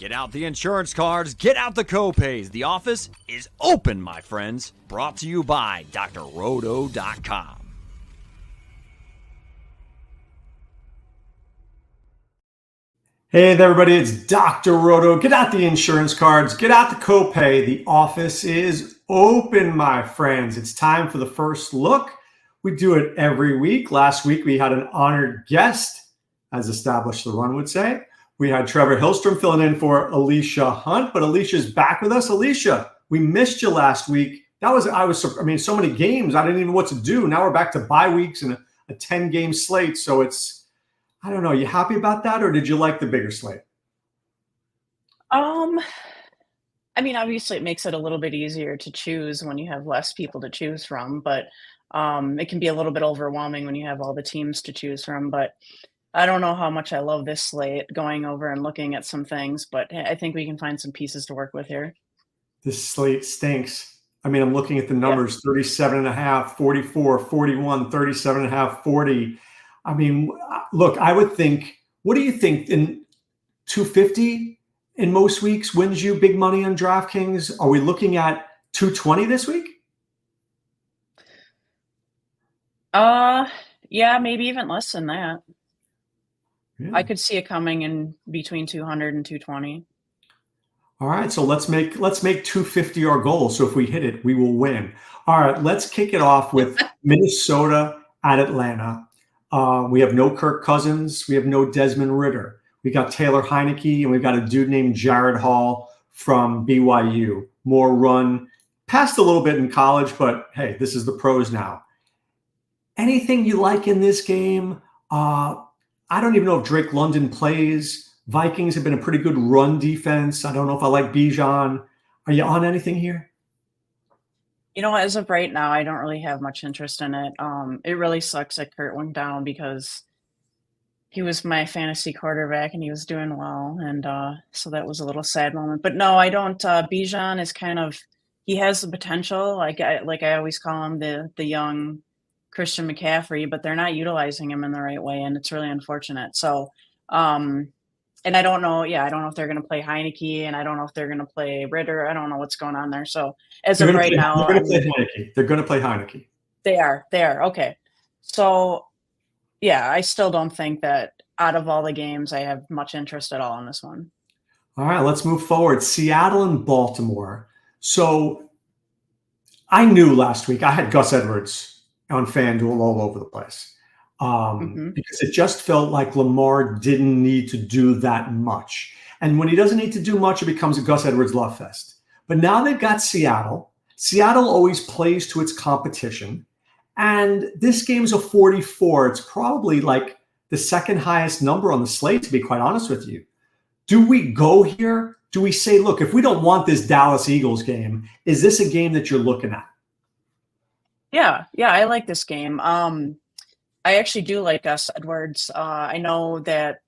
Get out the insurance cards, get out the copays. The office is open, my friends. Brought to you by drroto.com. Hey there, everybody, it's Dr. Roto. Get out the insurance cards, get out the copay. The office is open, my friends. It's time for the first look. We do it every week. Last week, we had an honored guest, as Established the Run would say. We had Trevor Hillstrom filling in for Alisha Hunt, but Alicia's back with us. Alisha, we missed you last week. So many games, I didn't even know what to do. Now we're back to bye weeks and a 10-game slate, so I don't know. You happy about that, or did you like the bigger slate? Obviously it makes it a little bit easier to choose when you have less people to choose from, but it can be a little bit overwhelming when you have all the teams to choose from. But I don't know how much I love this slate, going over and looking at some things, but I think we can find some pieces to work with here. This slate stinks. I'm looking at the numbers, 37.5, 44, 41, 37.5, 40. Look, I would think, what do you think, in 250 in most weeks wins you big money on DraftKings? Are we looking at 220 this week? Yeah, maybe even less than that. Yeah. I could see it coming in between 200 and 220. All right, so let's make 250 our goal. So if we hit it, we will win. All right, let's kick it off with Minnesota at Atlanta. We have no Kirk Cousins. We have no Desmond Ridder. We got Taylor Heineke, and we've got a dude named Jared Hall from BYU. More run, passed a little bit in college, but hey, this is the pros now. Anything you like in this game? I don't even know if Drake London plays. Vikings have been a pretty good run defense. I don't know if I like Bijan. Are you on anything here? As of right now, I don't really have much interest in it. It really sucks that Kurt went down because he was my fantasy quarterback and he was doing well. And so that was a little sad moment. But no, I don't. Bijan is he has the potential. Like I always call him the young Christian McCaffrey, but they're not utilizing him in the right way. And it's really unfortunate. So, and I don't know. Yeah, I don't know if they're going to play Heineke, and I don't know if they're going to play Ritter. I don't know what's going on there. So as of right now, they're going to play Heineke. They are. Okay. So yeah, I still don't think that out of all the games, I have much interest at all in this one. All right, let's move forward. Seattle and Baltimore. So I knew last week I had Gus Edwards on FanDuel all over the place. Because it just felt like Lamar didn't need to do that much. And when he doesn't need to do much, it becomes a Gus Edwards love fest. But now they've got Seattle. Seattle always plays to its competition. And this game's a 44. It's probably like the second highest number on the slate, to be quite honest with you. Do we go here? Do we say, look, if we don't want this Dallas Eagles game, is this a game that you're looking at? Yeah, I like this game. I actually do like Gus Edwards. I know that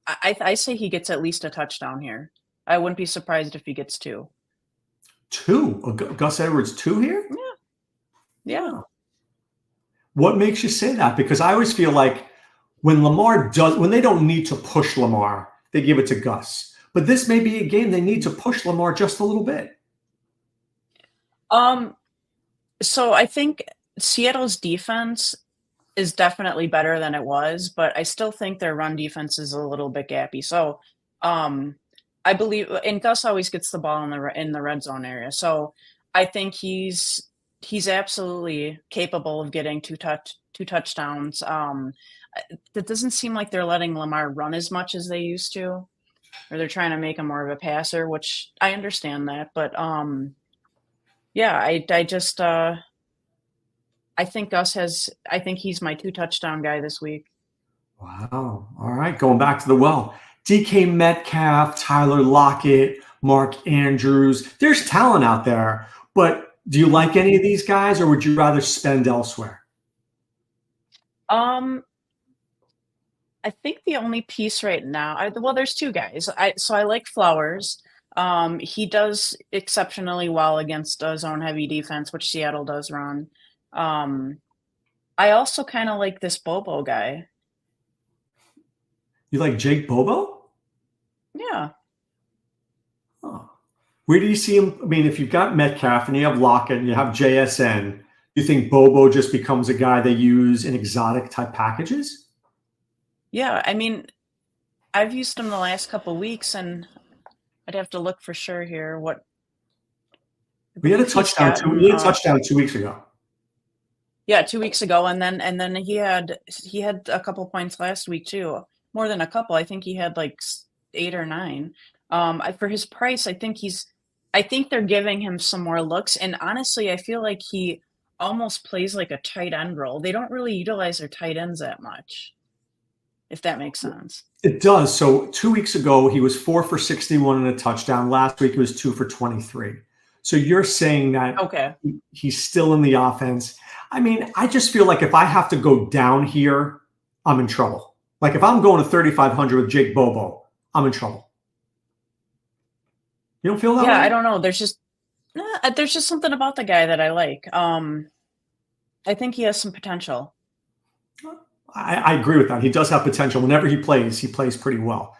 I say he gets at least a touchdown here. I wouldn't be surprised if he gets two. Gus Edwards 2 here? Yeah. What makes you say that? Because I always feel like when they don't need to push Lamar, they give it to Gus. But this may be a game they need to push Lamar just a little bit. So I think Seattle's defense is definitely better than it was, but I still think their run defense is a little bit gappy. So I believe, and Gus always gets the ball in the red zone area. So I think he's absolutely capable of getting two touchdowns. It doesn't seem like they're letting Lamar run as much as they used to, or they're trying to make him more of a passer, which I understand that. But yeah, I think I think he's my 2 touchdown guy this week. Wow. All right. Going back to the well. DK Metcalf, Tyler Lockett, Mark Andrews. There's talent out there, but do you like any of these guys, or would you rather spend elsewhere? I think the only piece right now, there's 2 guys. So I like Flowers. He does exceptionally well against a zone-heavy defense, which Seattle does run. I also kind of like this Bobo guy. You like Jake Bobo? Yeah. Where do you see him? I mean, if you've got Metcalf and you have Lockett and you have JSN, you think Bobo just becomes a guy they use in exotic type packages? Yeah, I mean, I've used him the last couple weeks, and I'd have to look for sure here. We had a Believe he's touchdown. gotten, We had a touchdown 2 weeks ago. yeah, 2 weeks ago, and then he had a couple points last week too. More than a couple. I think he had like 8 or 9. For his price, I think they're giving him some more looks, and honestly, I feel like he almost plays like a tight end role. They don't really utilize their tight ends that much, if that makes sense. It does. So 2 weeks ago, he was 4 for 61 and a touchdown. Last week, he was 2 for 23. So you're saying that Okay. he's still in the offense. I mean, I just feel like if I have to go down here, I'm in trouble. Like if I'm going to 3,500 with Jake Bobo, I'm in trouble. You don't feel that way? Yeah, I don't know. There's just something about the guy that I like. I think he has some potential. I agree with that. He does have potential. Whenever he plays pretty well.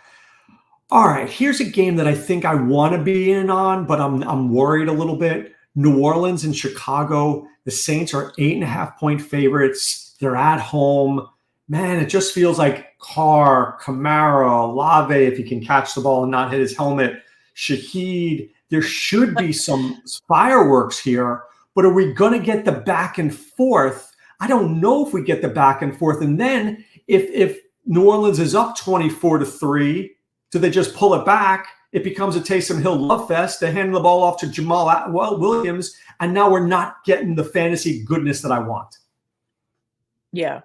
All right, here's a game that I think I want to be in on, but I'm worried a little bit. New Orleans and Chicago. The Saints are 8.5-point favorites. They're at home. Man, it just feels like Carr, Kamara, Olave, if he can catch the ball and not hit his helmet, Shaheed. There should be some fireworks here, but are we going to get the back and forth? I don't know if we get the back and forth. And then if New Orleans is up 24-3, do they just pull it back? It becomes a Taysom Hill love fest. They hand the ball off to Jamal Williams, and now we're not getting the fantasy goodness that I want. Yeah.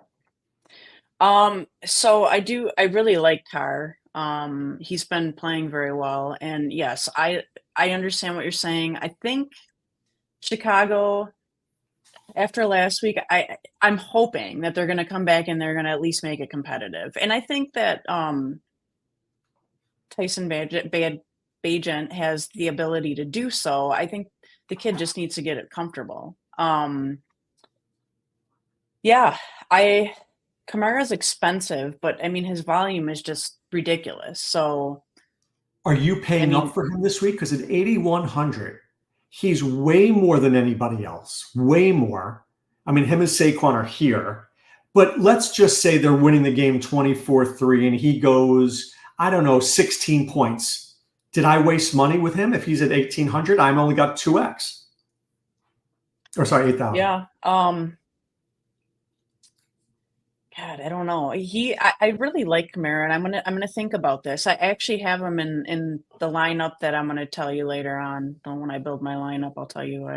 So I really like Carr. He's been playing very well, and yes, I understand what you're saying. I think Chicago, after last week, I'm hoping that they're going to come back and they're going to at least make it competitive. And I think that Tyson Bagent has the ability to do so. I think the kid just needs to get it comfortable. Yeah, Kamara's expensive, but I mean his volume is just ridiculous. So are you paying up for him this week? Because at 8,100, he's way more than anybody else. Way more. I mean, him and Saquon are here. But let's just say they're winning the game 24-3 and he goes, I don't know, 16 points. Did I waste money with him if he's at 1,800? I'm only got 2x. Or sorry, 8,000. Yeah. God, I don't know. I really like Kamara, and I'm gonna think about this. I actually have him in the lineup that I'm gonna tell you later on. When I build my lineup, I'll tell you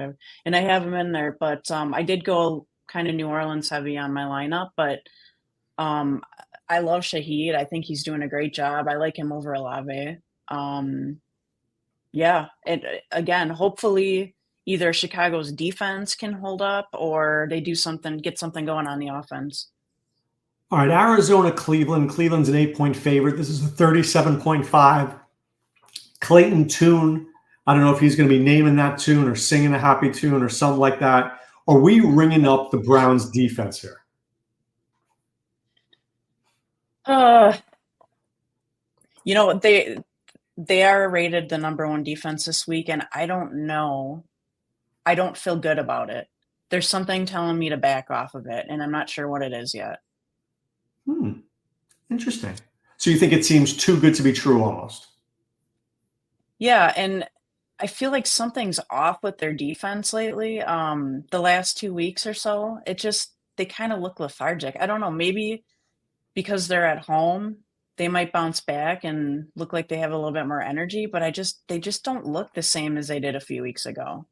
and I have him in there. But I did go kind of New Orleans heavy on my lineup, but I love Shaheed. I think he's doing a great job. I like him over Olave. Yeah, and again, hopefully either Chicago's defense can hold up or they do something, get something going on the offense. All right, Arizona, Cleveland. Cleveland's an 8-point favorite. This is a 37.5. Clayton Tune. I don't know if he's going to be naming that tune or singing a happy tune or something like that. Are we ringing up the Browns defense here? They are rated the number 1 defense this week, and I don't know. I don't feel good about it. There's something telling me to back off of it, and I'm not sure what it is yet. Interesting. So you think it seems too good to be true almost? Yeah, and I feel like something's off with their defense lately. The last 2 weeks or so, they kind of look lethargic. I don't know, maybe because they're at home, they might bounce back and look like they have a little bit more energy, but they just don't look the same as they did a few weeks ago.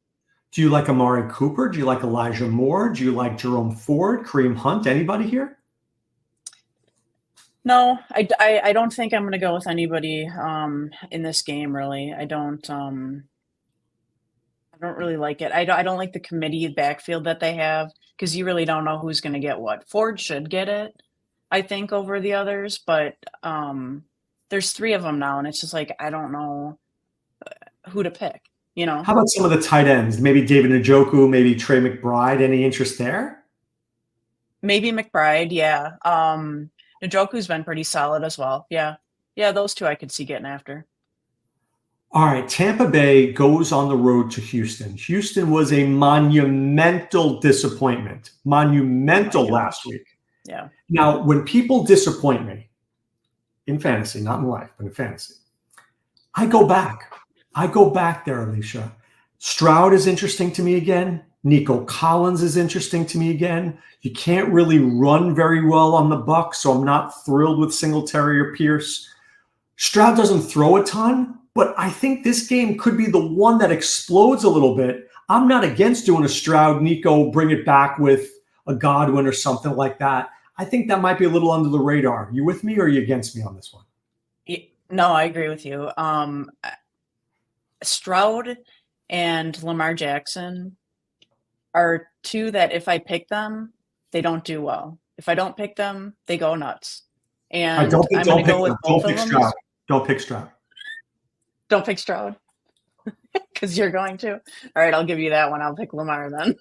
Do you like Amari Cooper? Do you like Elijah Moore? Do you like Jerome Ford, Kareem Hunt? Anybody here? No, I don't think I'm going to go with anybody in this game. Really, I don't really like it. I don't like the committee backfield that they have because you really don't know who's going to get what. Ford should get it, I think, over the others, but there's 3 of them now, and it's just like I don't know who to pick. How about some of the tight ends? Maybe David Njoku, maybe Trey McBride. Any interest there? Maybe McBride, yeah. Njoku's been pretty solid as well. Yeah. Yeah, those 2 I could see getting after. All right, Tampa Bay goes on the road to Houston. Houston was a monumental disappointment. Monumental last week. Yeah. Now, when people disappoint me in fantasy, not in life, but in fantasy, I go back. I go back there, Alisha. Stroud is interesting to me again. Nico Collins is interesting to me again. You can't really run very well on the Bucs, so I'm not thrilled with Singletary or Pierce. Stroud doesn't throw a ton, but I think this game could be the one that explodes a little bit. I'm not against doing a Stroud, Nico, bring it back with a Godwin or something like that. I think that might be a little under the radar. You with me or are you against me on this one? No, I agree with you. Stroud and Lamar Jackson are two that if I pick them, they don't do well. If I don't pick them, they go nuts. And I'm going to go with both of them. Don't pick Stroud. Don't pick Stroud because you're going to. All right, I'll give you that one. I'll pick Lamar then.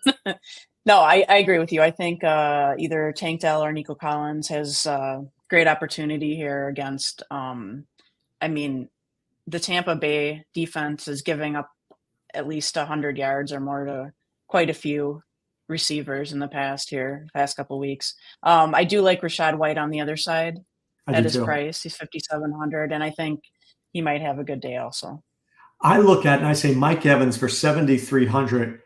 No, I agree with you. I think either Tank Dell or Nico Collins has great opportunity here against. The Tampa Bay defense is giving up at least 100 yards or more to quite a few receivers in the past couple of weeks. I do like Rachaad White on the other side at his price. He's 5,700, and I think he might have a good day also. I look at it and I say Mike Evans for 7,300.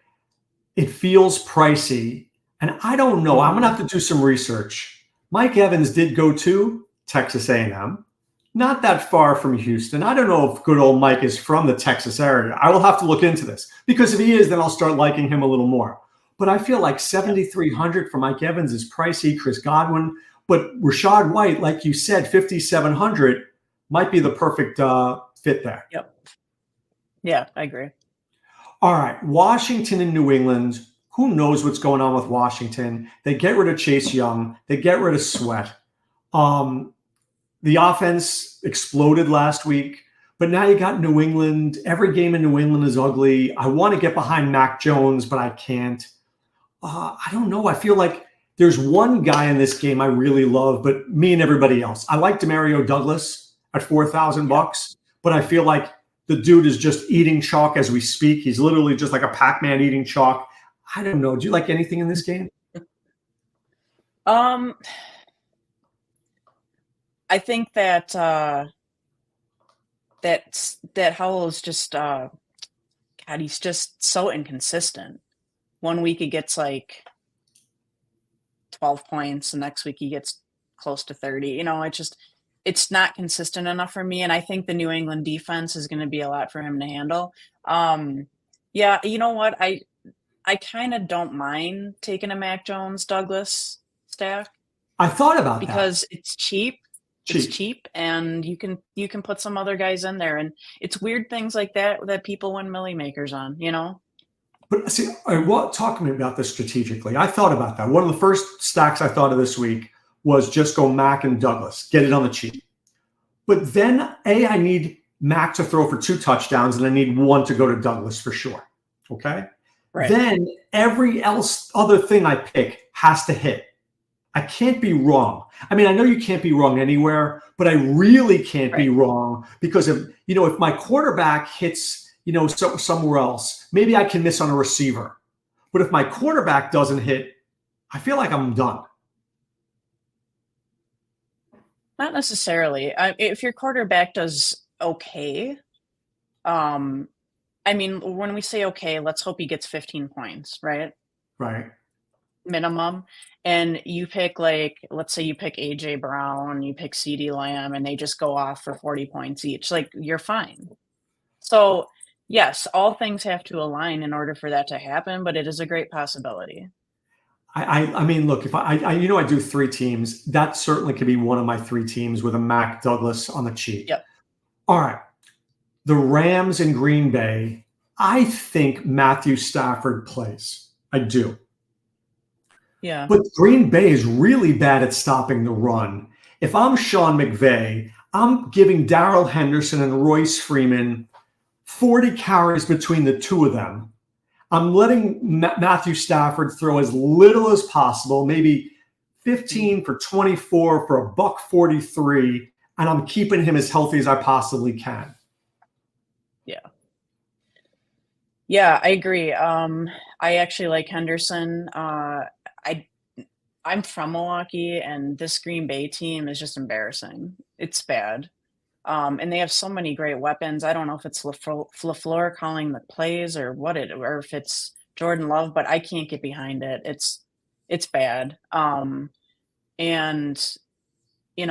It feels pricey, and I don't know. I'm going to have to do some research. Mike Evans did go to Texas A&M, not that far from Houston. I don't know if good old Mike is from the Texas area. I will have to look into this because if he is, then I'll start liking him a little more. But I feel like 7,300 for Mike Evans is pricey. Chris Godwin, but Rachaad White, like you said, 5,700 might be the perfect fit there. Yep. Yeah, I agree. All right, Washington and New England. Who knows what's going on with Washington? They get rid of Chase Young. They get rid of Sweat. The offense exploded last week, but now you got New England. Every game in New England is ugly. I want to get behind Mac Jones, but I can't. I don't know. I feel like there's one guy in this game I really love, but me and everybody else. I like Demario Douglas at $4,000, but I feel like the dude is just eating chalk as we speak. He's literally just like a Pac-Man eating chalk. I don't know. Do you like anything in this game? I think that that Howell is just God, he's just so inconsistent. One week he gets like 12 points, the next week he gets close to 30. It's not consistent enough for me, and I think the New England defense is going to be a lot for him to handle. Yeah, you know what? I kind of don't mind taking a Mac Jones Douglas stack. I thought about that because it's cheap. It's cheap, and you can put some other guys in there, and it's weird things like that people win milli makers on, But see, talk to me about this strategically. I thought about that. One of the first stacks I thought of this week was just go Mac and Douglas, get it on the cheap. But then, I need Mac to throw for 2 touchdowns, and I need 1 to go to Douglas for sure. Okay? Right. Then every other thing I pick has to hit. I can't be wrong. I mean, I know you can't be wrong anywhere, but I really can't be wrong because if my quarterback hits, somewhere else, maybe I can miss on a receiver. But if my quarterback doesn't hit, I feel like I'm done. Not necessarily. If your quarterback does okay, when we say okay, let's hope he gets 15 points, right? Right. Minimum. And you pick let's say you pick AJ Brown, you pick CeeDee Lamb, and they just go off for 40 points each. You're fine. So yes, all things have to align in order for that to happen, but it is a great possibility. I mean, look, if I do 3 teams, that certainly could be one of my 3 teams with a Mac Douglas on the cheap. Yep. All right. The Rams in Green Bay, I think Matthew Stafford plays. I do. Yeah. But Green Bay is really bad at stopping the run. If I'm Sean McVay, I'm giving Darrell Henderson and Royce Freeman 40 carries between the two of them. I'm letting Matthew Stafford throw as little as possible, maybe 15 for 24 for $143, and I'm keeping him as healthy as I possibly can. Yeah, I agree. I actually like Henderson. I'm from Milwaukee, and this Green Bay team is just embarrassing. It's bad. And they have so many great weapons. I don't know if it's LaFleur calling the plays or or if it's Jordan Love, but I can't get behind it. It's bad. And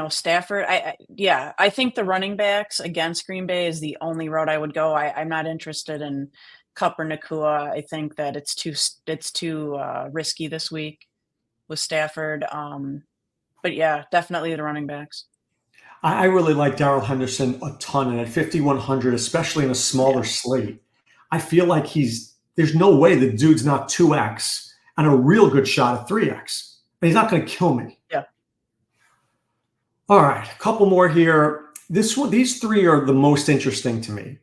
Stafford, I think the running backs against Green Bay is the only road I would go. I'm not interested in Cup or Nakua. I think that it's too risky this week with Stafford. But yeah, definitely the running backs. I really like Darrell Henderson a ton, and at 5,100, especially in a smaller slate, I feel like there's no way the dude's not 2x and a real good shot at 3x. And he's not going to kill me. Yeah. All right, a couple more here. These three are the most interesting to me.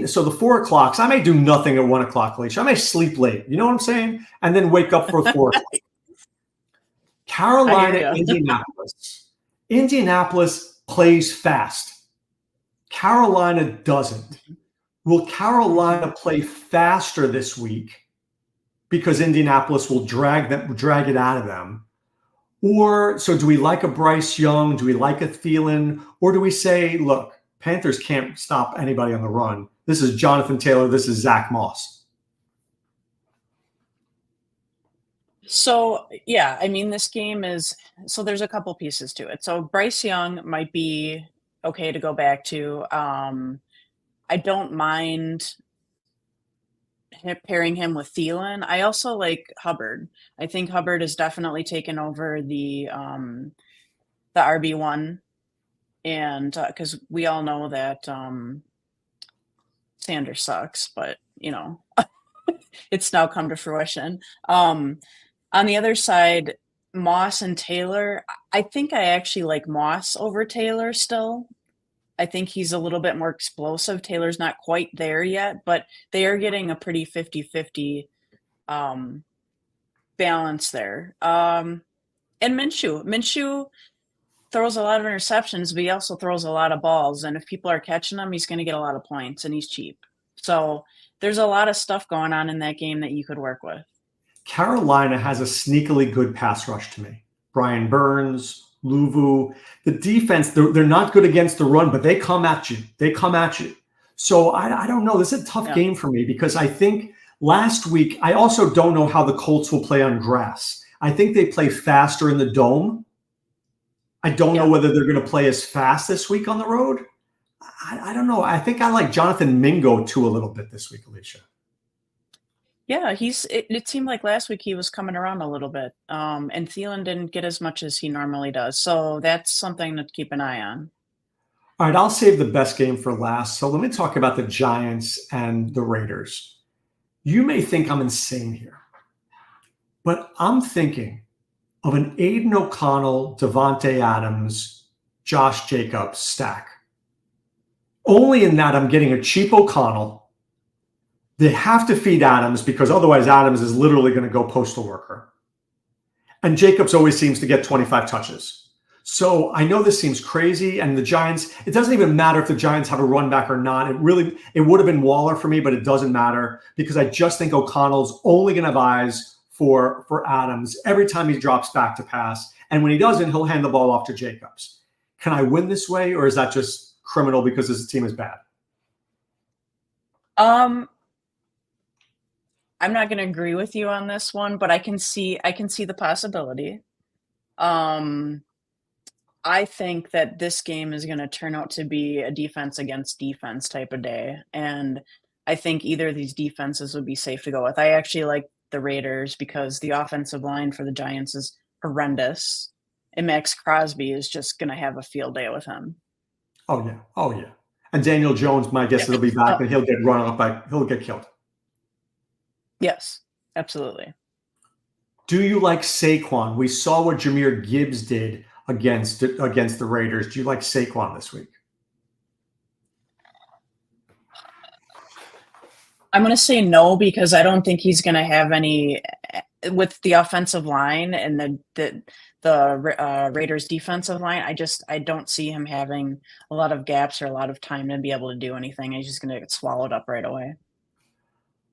So the 4 o'clocks, I may do nothing at 1 o'clock, Alisha. I may sleep late. You know what I'm saying? And then wake up for 4 o'clock. Carolina, Indianapolis. Indianapolis plays fast. Carolina doesn't. Will Carolina play faster this week because Indianapolis will drag it out of them? Or so do we like a Bryce Young? Do we like a Thielen? Or do we say, look, Panthers can't stop anybody on the run. This is Jonathan Taylor. This is Zach Moss. So, yeah, I mean, this game there's a couple pieces to it. So Bryce Young might be okay to go back to. I don't mind pairing him with Thielen. I also like Hubbard. I think Hubbard has definitely taken over the RB1, and because we all know that Sanders sucks, but it's now come to fruition. On the other side, Moss and Taylor, I think I actually like Moss over Taylor still. I think he's a little bit more explosive. Taylor's not quite there yet, but they are getting a pretty 50-50 balance there. And Minshew throws a lot of interceptions, but he also throws a lot of balls. And if people are catching him, he's going to get a lot of points, and he's cheap. So there's a lot of stuff going on in that game that you could work with. Carolina has a sneakily good pass rush to me. Brian Burns, Luvu. The defense, they're not good against the run, but they come at you. So I don't know. This is a tough game for me because I think last week, I also don't know how the Colts will play on grass. I think they play faster in the dome. I don't know whether they're going to play as fast this week on the road. I don't know. I think I like Jonathan Mingo too a little bit this week, Alisha. Yeah, it seemed like last week he was coming around a little bit. And Thielen didn't get as much as he normally does. So that's something to keep an eye on. All right, I'll save the best game for last. So let me talk about the Giants and the Raiders. You may think I'm insane here, but I'm thinking of an Aiden O'Connell, Devontae Adams, Josh Jacobs stack. Only in that I'm getting a cheap O'Connell. They have to feed Adams because otherwise Adams is literally going to go postal worker. And Jacobs always seems to get 25 touches. So I know this seems crazy. And the Giants, it doesn't even matter if the Giants have a run back or not. It would have been Waller for me, but it doesn't matter because I just think O'Connell's only going to have eyes for Adams every time he drops back to pass. And when he doesn't, he'll hand the ball off to Jacobs. Can I win this way, or is that just criminal because this team is bad? I'm not going to agree with you on this one, but I can see the possibility. I think that this game is going to turn out to be a defense against defense type of day. And I think either of these defenses would be safe to go with. I actually like the Raiders because the offensive line for the Giants is horrendous. And Max Crosby is just going to have a field day with him. Oh, yeah. And Daniel Jones, my guess, will be back and he'll get run up he'll get killed. Yes, absolutely. Do you like Saquon? We saw what Jahmyr Gibbs did against the Raiders. Do you like Saquon this week? I'm going to say no because I don't think he's going to have any with the offensive line and the the Raiders defensive line. I don't see him having a lot of gaps or a lot of time to be able to do anything. He's just going to get swallowed up right away.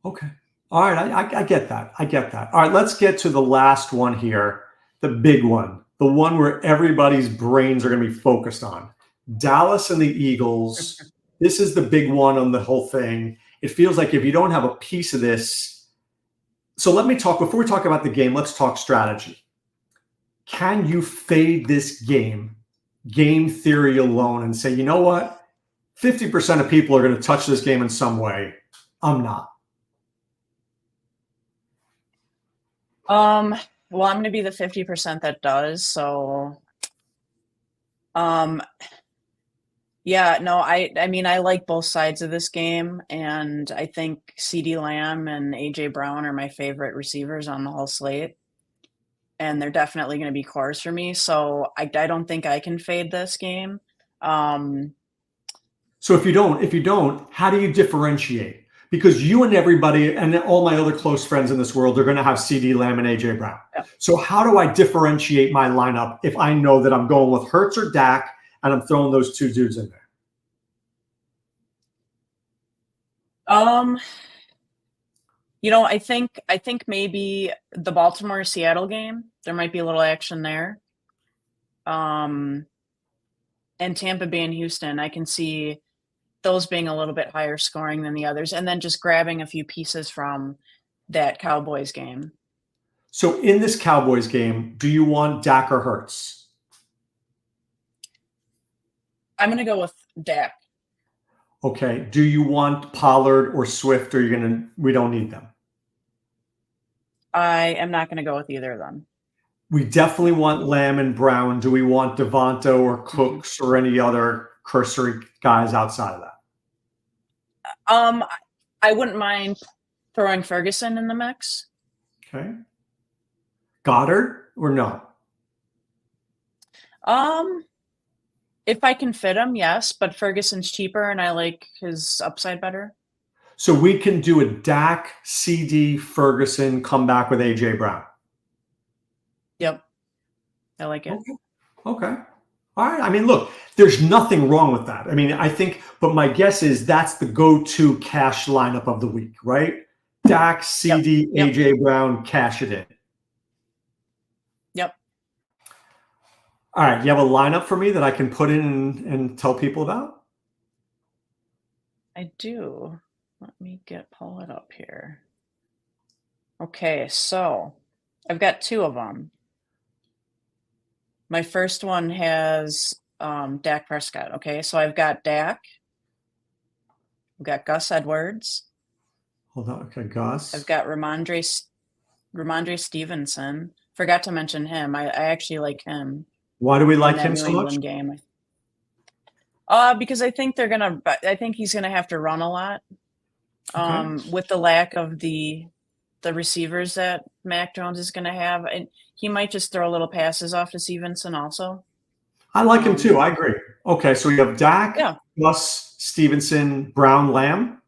Okay. All right. I get that. I get that. All right. Let's get to the last one here. The big one. The one where everybody's brains are going to be focused on. Dallas and the Eagles. This is the big one on the whole thing. It feels like if you don't have a piece of this. So let me talk, before we talk about the game, let's talk strategy. Can you fade this game theory alone, and say, you know what? 50% of people are going to touch this game in some way. I'm not. Well, I'm going to be the 50% that does. So, yeah, no, I mean, I like both sides of this game, and I think CeeDee Lamb and AJ Brown are my favorite receivers on the whole slate, and they're definitely going to be cores for me. So I don't think I can fade this game. So if you don't, how do you differentiate? Because you and everybody and all my other close friends in this world are going to have CeeDee Lamb and AJ Brown. Yeah. So how do I differentiate my lineup if I know that I'm going with Hurts or Dak and I'm throwing those two dudes in there? I think maybe the Baltimore-Seattle game, there might be a little action there. And Tampa Bay and Houston, I can see those being a little bit higher scoring than the others, and then just grabbing a few pieces from that Cowboys game. So in this Cowboys game, do you want Dak or Hurts? I'm going to go with Dak. Okay. Do you want Pollard or Swift, or we don't need them? I am not going to go with either of them. We definitely want Lamb and Brown. Do we want Devonta or Cooks or any other cursory guys outside of that? I wouldn't mind throwing Ferguson in the mix. Okay. Goddard or no? If I can fit him, yes, but Ferguson's cheaper and I like his upside better. So we can do a Dak, CD, Ferguson, come back with AJ Brown. Yep. I like it. Okay. All right. I mean, look, there's nothing wrong with that. I mean, I think, but my guess is that's the go-to cash lineup of the week, right? Dak, CD, Yep. AJ Brown, cash it in. Yep. All right. You have a lineup for me that I can put in and tell people about? I do. Let me pull it up here. Okay, so I've got two of them. My first one has Dak Prescott. Okay, so I've got Dak. I've got Gus Edwards. Hold on. Okay, Gus. I've got Ramondre Stevenson. Forgot to mention him. I actually like him. Why do we like him so much? Game. Because I think he's gonna have to run a lot. With the lack of the receivers that Mac Jones is going to have, and he might just throw little passes off to Stevenson also. I like him too. I agree. Okay, so we have Dak, Gus, Stevenson, Brown, Lamb.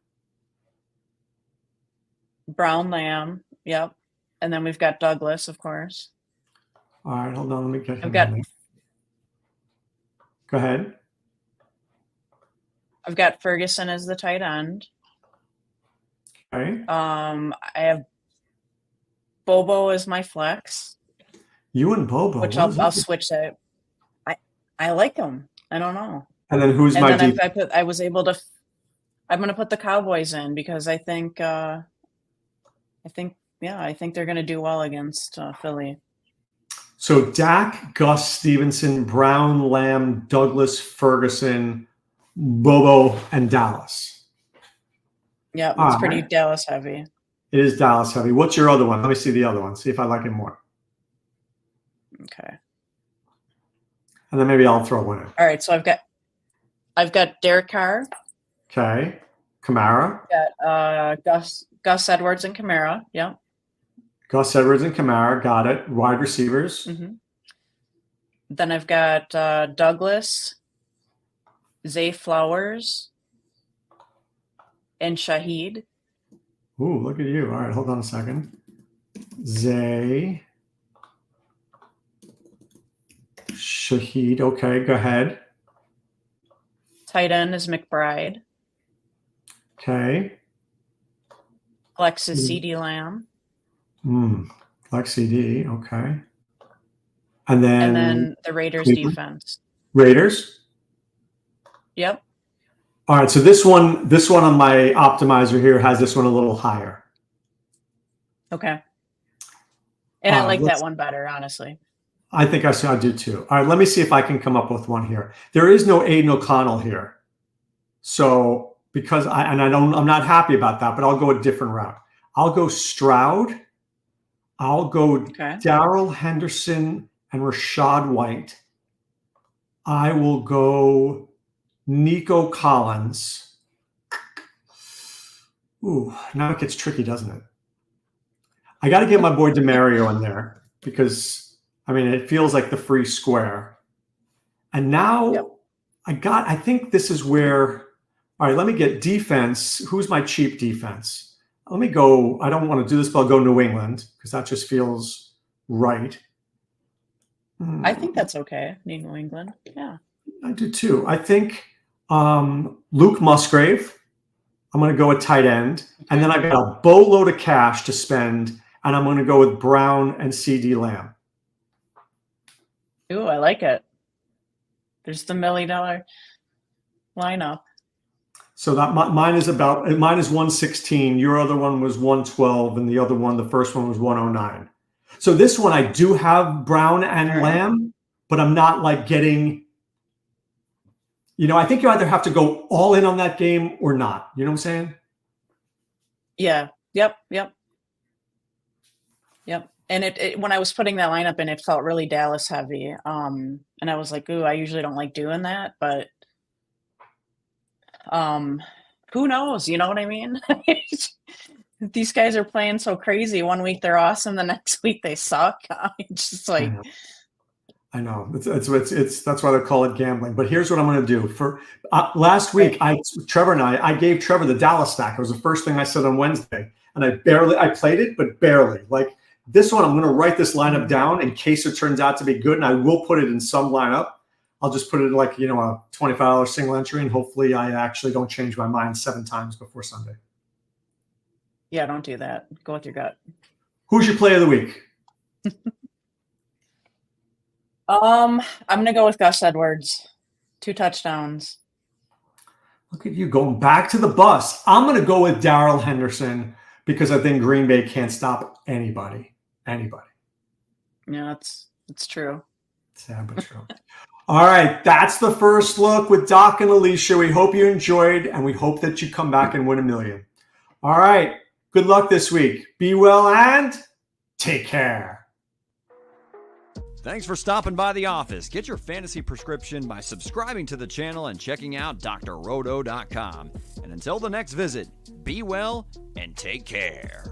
Brown, Lamb, yep. And then we've got Douglas, of course. All right, hold on. Let me get him. Go ahead. I've got Ferguson as the tight end. Okay. I have Bobo as my flex. You and Bobo. Which I'll switch that. I like him. I don't know. And then who's my deep? I'm going to put the Cowboys in because I think they're going to do well against Philly. So Dak, Gus, Stevenson, Brown, Lamb, Douglas, Ferguson, Bobo, and Dallas. Yeah, it's pretty Dallas heavy. It is Dallas heavy. What's your other one? Let me see the other one. See if I like it more. Okay. And then maybe I'll throw one in. All right. So I've got Derek Carr. Okay. Kamara. Got Gus Edwards and Kamara. Yeah. Gus Edwards and Kamara. Got it. Wide receivers. Mm-hmm. Then I've got Douglas, Zay Flowers, and Shaheed. Ooh, look at you. All right, hold on a second. Zay. Shaheed. Okay, go ahead. Tight end is McBride. Okay. Flex is CD Lamb. Flex CD. Okay. And then the Raiders Cleveland? defense. Raiders. Yep. All right. So this one on my optimizer here has this one a little higher. Okay. And I like that one better, honestly. I think I do too. All right. Let me see if I can come up with one here. There is no Aiden O'Connell here. So I'm not happy about that, but I'll go a different route. I'll go Stroud. I'll go Darrell Henderson and Rashad White. I will go Nico Collins. Ooh, now it gets tricky, doesn't it? I got to get my boy DeMario in there because, it feels like the free square. And now I think this is where, all right, let me get defense. Who's my cheap defense? Let me go. I don't want to do this, but I'll go New England because that just feels right. I think that's okay. New England. Yeah. I do too. I think Luke Musgrave. I'm going to go with tight end. And then I've got a boatload of cash to spend. And I'm going to go with Brown and CD Lamb. Ooh, I like it. There's the $1 million lineup. So that mine is 116. Your other one was 112, and the first one was 109. So this one I do have Brown and Lamb, but I'm not like getting. I think you either have to go all in on that game or not. You know what I'm saying? Yeah. Yep. And it when I was putting that lineup in, it felt really Dallas heavy. And I was like, ooh, I usually don't like doing that, but who knows? You know what I mean? These guys are playing so crazy. One week they're awesome, the next week they suck. It's just like I know. It's that's why they call it gambling. But here's what I'm going to do. For last week, Trevor and I gave Trevor the Dallas stack. It was the first thing I said on Wednesday, and I played it, but barely. Like this one, I'm going to write this lineup down in case it turns out to be good, and I will put it in some lineup. I'll just put it in like a $25 single entry, and hopefully I actually don't change my mind 7 times before Sunday. Yeah, don't do that. Go with your gut. Who's your play of the week? I'm gonna go with Gus Edwards. 2 touchdowns. Look at you going back to the bus. I'm gonna go with Darrell Henderson because I think Green Bay can't stop anybody. Yeah, it's true. Sad but true. All right, that's the first look with Doc and Alisha. We hope you enjoyed, and we hope that you come back and win $1 million. All right, good luck this week. Be well and take care. Thanks for stopping by the office. Get your fantasy prescription by subscribing to the channel and checking out drroto.com. And until the next visit, be well and take care.